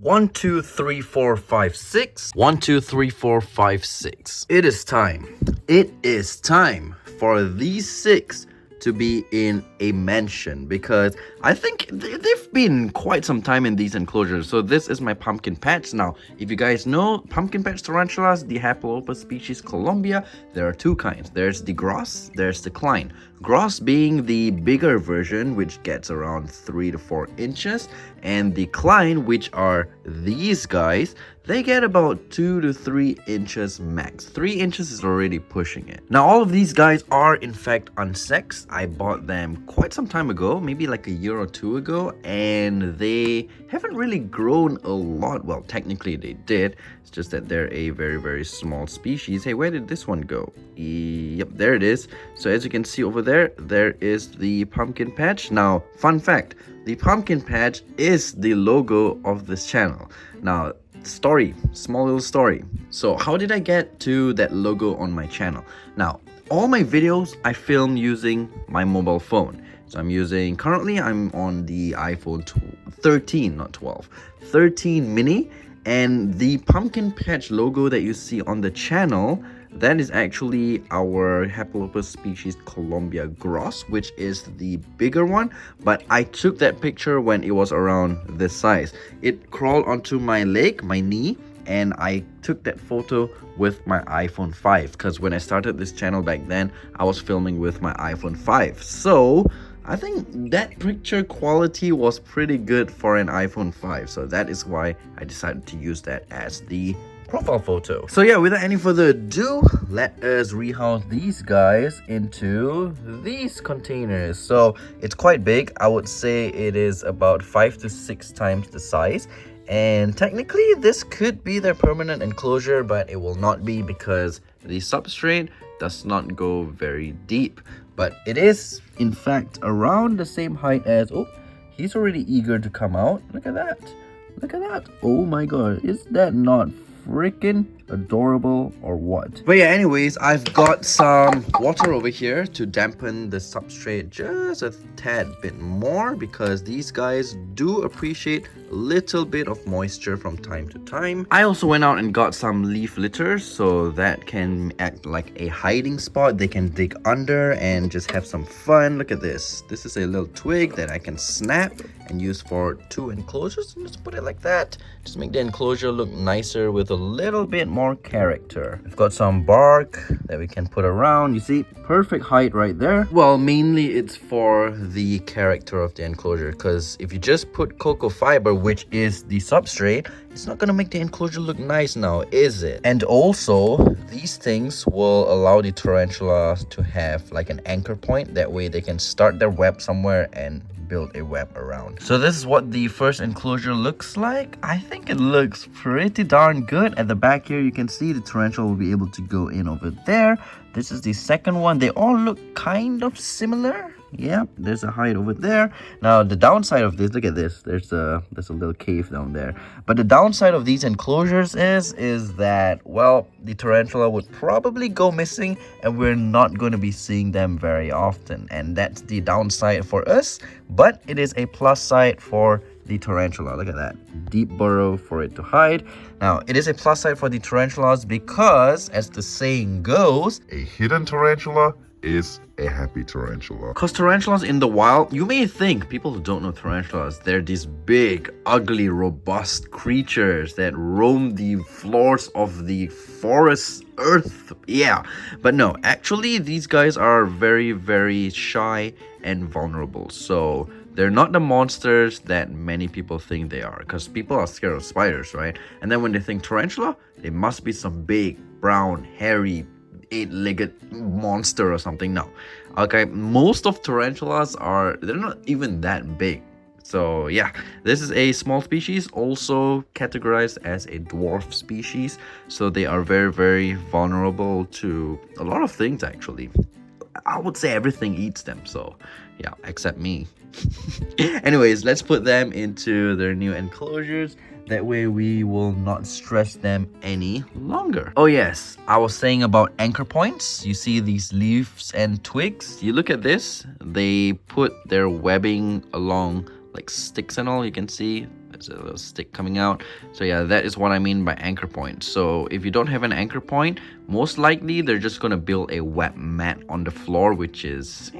1, 2, 3, 4, 5, 6. 1, 2, 3, 4, 5, 6. It is time. It is time for these 6 to be in a mansion because I think they've been quite some time in these enclosures. So this is my pumpkin patch. Now, if you guys know pumpkin patch tarantulas, the Haplopus species Colombia, there are 2 kinds. There's the gross, there's the klein. Gross being the bigger version, which gets around 3 to 4 inches, and the klein, which are these guys, they get about 2 to 3 inches max. 3 inches is already pushing it. Now, all of these guys are in fact unsexed. I bought them quite some time ago, maybe like a year or 2 ago, and they haven't really grown a lot. Well, technically they did. It's just that they're a very small species. Hey, where did this one go? Yep, there it is. So as you can see over there, there is the pumpkin patch. Now, fun fact, the pumpkin patch is the logo of this channel. Now, small little story. So how did I get to that logo on my channel? Now, all my videos I film using my mobile phone. So currently I'm on the iPhone 13, not 12, 13 mini, and the pumpkin patch logo that you see on the channel, that is actually our Haplopus species Colombia gross, which is the bigger one. But I took that picture when it was around this size. It crawled onto my leg, my knee, and I took that photo with my iPhone 5 because when I started this channel back then, I was filming with my iPhone 5. So I think that picture quality was pretty good for an iPhone 5. So that is why I decided to use that as the profile photo. So yeah, without any further ado, let us rehouse these guys into these containers. So it's quite big. I would say it is about 5 to 6 times the size. And technically this could be their permanent enclosure, but it will not be because the substrate does not go very deep. But it is in fact around the same height as, oh, he's already eager to come out. Look at that. Look at that. Oh my god, is that not freaking adorable or what? But yeah, anyways, I've got some water over here to dampen the substrate just a tad bit more because these guys do appreciate a little bit of moisture from time to time. I also went out and got some leaf litter so that can act like a hiding spot. They can dig under and just have some fun. Look at this. This is a little twig that I can snap and use for 2 enclosures, and just put it like that. Just make the enclosure look nicer with a little bit more character. We've got some bark that we can put around. You see, perfect height right there. Well, mainly it's for the character of the enclosure, because if you just put cocoa fiber, which is the substrate, it's not gonna make the enclosure look nice now, is it? And also, these things will allow the tarantula to have like an anchor point. That way they can start their web somewhere and build a web around. So this is what the first enclosure looks like. I think it looks pretty darn good. At the back here, you can see the tarantula will be able to go in over there. This is the second one. They all look kind of similar. Yeah, there's a height over there. Now the downside of this, look at this, there's a little cave down there. But the downside of these enclosures is that, well, the tarantula would probably go missing and we're not going to be seeing them very often, and that's the downside for us, but it is a plus side for the tarantula. Look at that deep burrow for it to hide. Now it is a plus side for the tarantulas because, as the saying goes, a hidden tarantula is a happy tarantula. Because tarantulas in the wild, you may think, people who don't know tarantulas, they're these big, ugly, robust creatures that roam the floors of the forest earth. Yeah, but no, actually these guys are very shy and vulnerable. So they're not the monsters that many people think they are, because people are scared of spiders, right? And then when they think tarantula, they must be some big, brown, hairy, 8-legged monster or something. No, okay, most of tarantulas they're not even that big. So yeah, this is a small species, also categorized as a dwarf species. So they are very vulnerable to a lot of things. Actually, I would say everything eats them. So yeah, except me. Anyways, let's put them into their new enclosures. That way we will not stress them any longer. Oh yes, I was saying about anchor points. You see these leaves and twigs? You look at this, they put their webbing along like sticks and all. You can see There's a little stick coming out. So yeah, that is what I mean by anchor point. So if you don't have an anchor point, most likely they're just gonna build a wet mat on the floor, which is,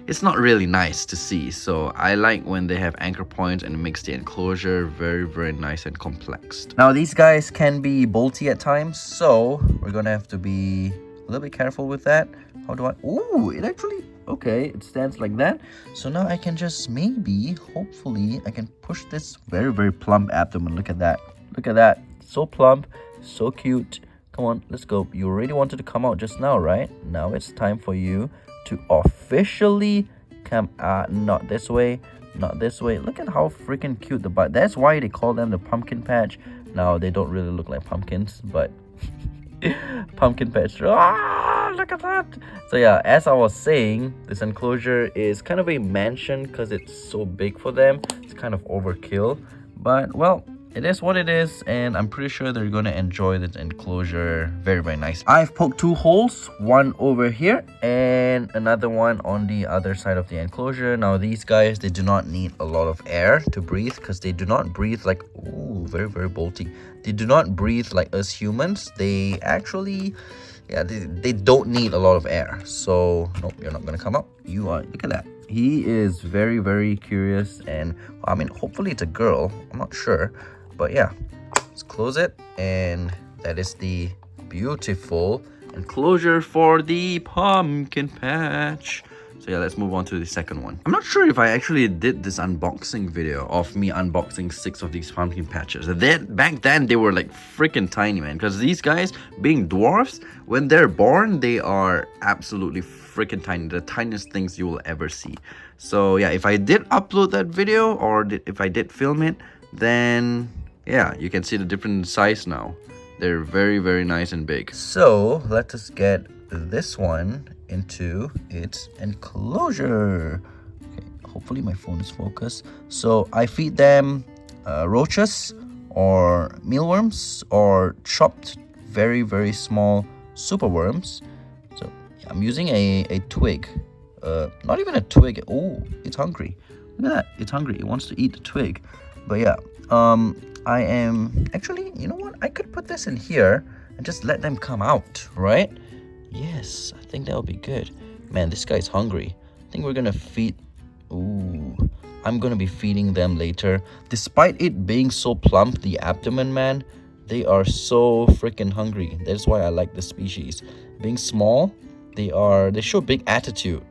it's not really nice to see. So I like when they have anchor points and it makes the enclosure very, very nice and complex. Now these guys can be bolty at times, so we're gonna have to be a little bit careful with that. How do I? Ooh, it actually, okay, it stands like that. So now I can just maybe, hopefully, I can push this very, very plump abdomen. Look at that. Look at that. So plump, so cute. Come on, let's go. You already wanted to come out just now, right? Now it's time for you to officially come out. Not this way, not this way. Look at how freaking cute the butt. That's why they call them the pumpkin patch. Now they don't really look like pumpkins, but pumpkin patch. Ah, look at that. So yeah, as I was saying, this enclosure is kind of a mansion because it's so big for them. It's kind of overkill, but well, it is what it is, and I'm pretty sure they're going to enjoy this enclosure very, very nice. I've poked 2 holes, one over here and another one on the other side of the enclosure. Now these guys, they do not need a lot of air to breathe because they do not breathe like, ooh, very, very bolty. They do not breathe like us humans. They actually, yeah, they don't need a lot of air. So nope, you're not going to come up. You are, look at that. He is very, very curious, and I mean, hopefully it's a girl. I'm not sure. But yeah, let's close it, and that is the beautiful enclosure for the pumpkin patch. So yeah, let's move on to the second one. I'm not sure if I actually did this unboxing video of me unboxing 6 of these pumpkin patches. Back then, they were like freaking tiny, man. Because these guys, being dwarfs, when they're born, they are absolutely freaking tiny. The tiniest things you will ever see. So yeah, if I did upload that video, or if I did film it, then yeah, you can see the different size now. They're very, very nice and big. So let us get this one into its enclosure. Okay, hopefully my phone is focused. So I feed them roaches or mealworms or chopped very, very small super worms. So yeah, I'm using a twig. Not even a twig. Oh, it's hungry. Look at that. It's hungry. It wants to eat the twig. But yeah, I am actually, you know what? I could put this in here and just let them come out, right? Yes, I think that would be good. Man, this guy's hungry. I think we're gonna feed. Ooh, I'm gonna be feeding them later. Despite it being so plump, the abdomen, man, they are so freaking hungry. That's why I like the species. Being small, they show big attitude.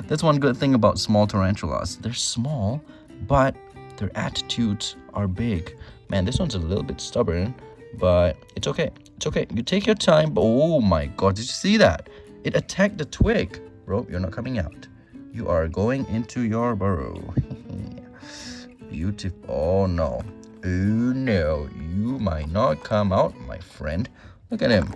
That's one good thing about small tarantulas. They're small, but their attitudes are big. Man, this one's a little bit stubborn, but it's okay. It's okay. You take your time. Oh my god, did you see that? It attacked the twig. Bro, you're not coming out. You are going into your burrow. Beautiful. Oh no. Oh no. You might not come out, my friend. Look at him.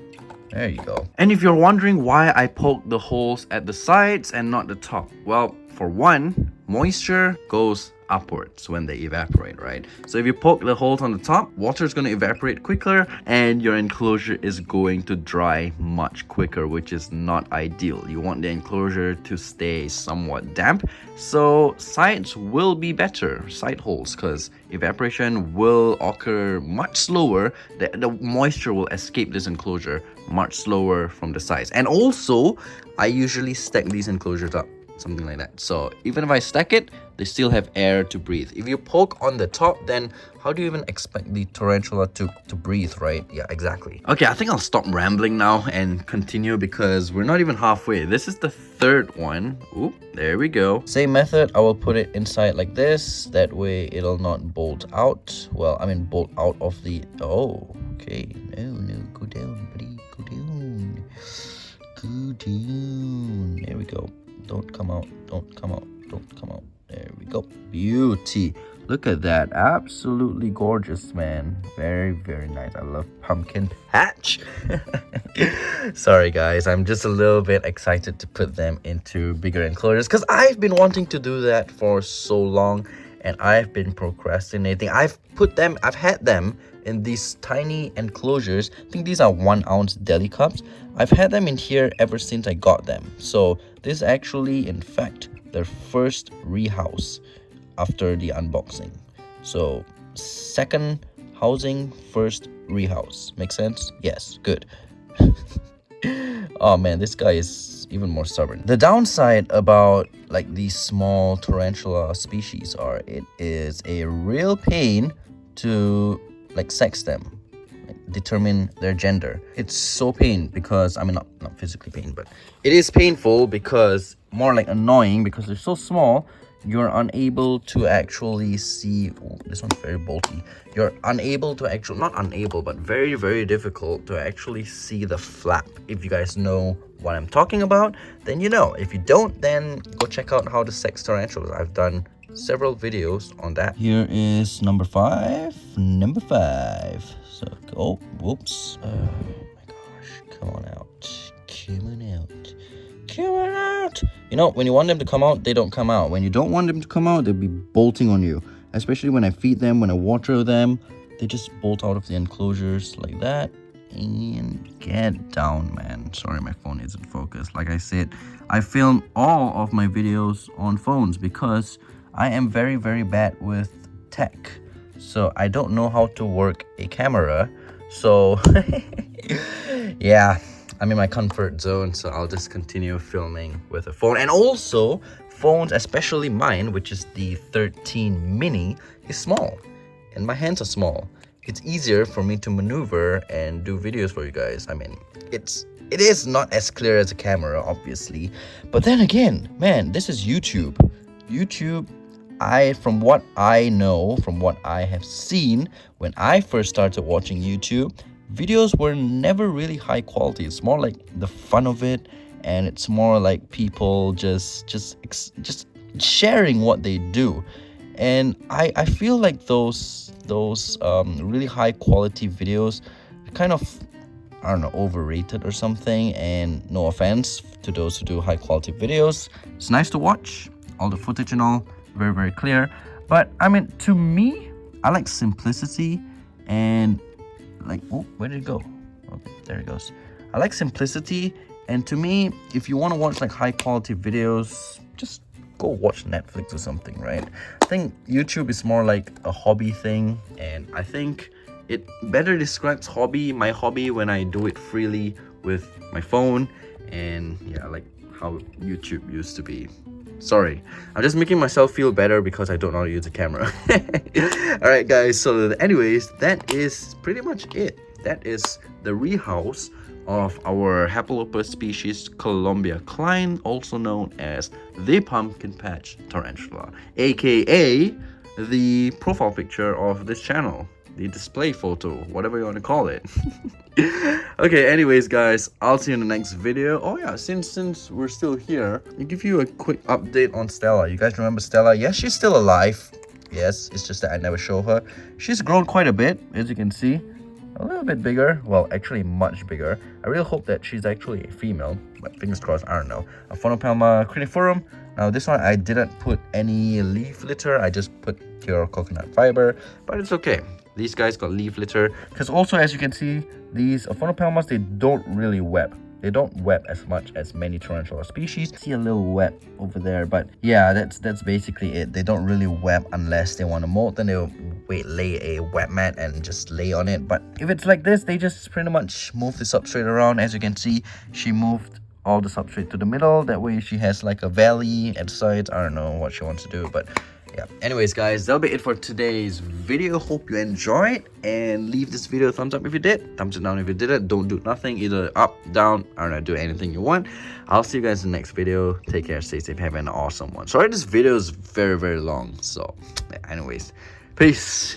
There you go. And if you're wondering why I poked the holes at the sides and not the top, well, for one, moisture goes upwards when they evaporate, right? So if you poke the holes on the top, water is going to evaporate quicker and your enclosure is going to dry much quicker, which is not ideal. You want the enclosure to stay somewhat damp, so sides will be better, side holes, because evaporation will occur much slower. The moisture will escape this enclosure much slower from the sides. And also, I usually stack these enclosures up, something like that. So even if I stack it, they still have air to breathe. If you poke on the top, then how do you even expect the tarantula to breathe, right? Yeah, exactly. Okay, I think I'll stop rambling now and continue because we're not even halfway. This is the third one. Oop, there we go. Same method, I will put it inside like this. That way it'll not bolt out. Well, I mean bolt out of the... Oh, okay. No, go down, buddy. Go down. Go down. There we go. Don't come out. Don't come out. Don't come out. There we go. Beauty. Look at that. Absolutely gorgeous, man. Very, very nice. I love pumpkin patch. Sorry, guys. I'm just a little bit excited to put them into bigger enclosures because I've been wanting to do that for so long and I've been procrastinating. I've had them in these tiny enclosures. I think these are 1 ounce deli cups. I've had them in here ever since I got them. So this is actually, in fact, their first rehouse after the unboxing. So second housing, first rehouse. Make sense? Yes, good. Oh man, this guy is even more stubborn. The downside about like these small tarantula species are it is a real pain to like sex them, like, determine their gender. It's so pain because I mean not physically pain, but it is painful because more like annoying because they're so small. You're unable to actually see. Oh, this one's very bolty. You're unable to actually, not unable, but very, very difficult to actually see the flap. If you guys know what I'm talking about, then you know. If you don't, then go check out how to sex tarantulas. I've done several videos on that. Here is number 5. Number 5. So, oh, whoops. Oh my gosh. Come on out. Come on out. Come on out. You know, when you want them to come out, they don't come out. When you don't want them to come out, they'll be bolting on you. Especially when I feed them, when I water them, they just bolt out of the enclosures like that. And get down, man. Sorry, my phone isn't focused. Like I said, I film all of my videos on phones because I am very, very bad with tech. So I don't know how to work a camera. So yeah, I'm in my comfort zone, so I'll just continue filming with a phone. And also, phones, especially mine, which is the 13 mini, is small. And my hands are small. It's easier for me to maneuver and do videos for you guys. I mean, it is not as clear as a camera, obviously. But then again, man, this is YouTube. YouTube, from what I know, from what I have seen, when I first started watching YouTube, videos were never really high quality. It's more like the fun of it, and it's more like people just sharing what they do. And I feel like those really high quality videos are kind of, I don't know, overrated or something. And no offense to those who do high quality videos, it's nice to watch, all the footage and all, very, very clear. But I mean, to me, I like simplicity and like, oh, where did it go? Okay, there it goes. I like simplicity, and to me, if you want to watch like high quality videos, just go watch Netflix or something, right? I think YouTube is more like a hobby thing, and I think it better describes my hobby when I do it freely with my phone, and yeah, like how YouTube used to be. Sorry, I'm just making myself feel better because I don't know how to use a camera. Alright guys, so anyways, that is pretty much it. That is the rehouse of our Hapalopus species Columbia Klein, also known as the pumpkin patch tarantula, aka the profile picture of this channel, the display photo, whatever you want to call it. Okay, anyways guys, I'll see you in the next video. Oh yeah, since we're still here, I'll give you a quick update on Stella. You guys remember Stella? Yes, she's still alive. Yes, it's just that I never show her. She's grown quite a bit, as you can see. A little bit bigger, well, actually much bigger. I really hope that she's actually a female, but fingers crossed. I don't know. A Phonopelma criniforum. Now this one I didn't put any leaf litter, I just put pure coconut fiber, but it's okay. These guys got leaf litter because also, as you can see, these Phonopelmas, they don't really web. They don't web as much as many tarantula species. See a little web over there, but yeah, that's basically it. They don't really web unless they want to molt. Then they'll lay a web mat and just lay on it. But if it's like this, they just pretty much move the substrate around. As you can see, she moved all the substrate to the middle. That way she has like a valley at the sides. I don't know what she wants to do, but yeah. Anyways guys, that'll be it for today's video. Hope you enjoyed, and leave this video a thumbs up if you did, thumbs it down if you didn't. Don't do nothing, either up, down, I don't know, do anything you want. I'll see you guys in the next video. Take care, stay safe, have an awesome one. Sorry this video is very, very long, so yeah, anyways, peace.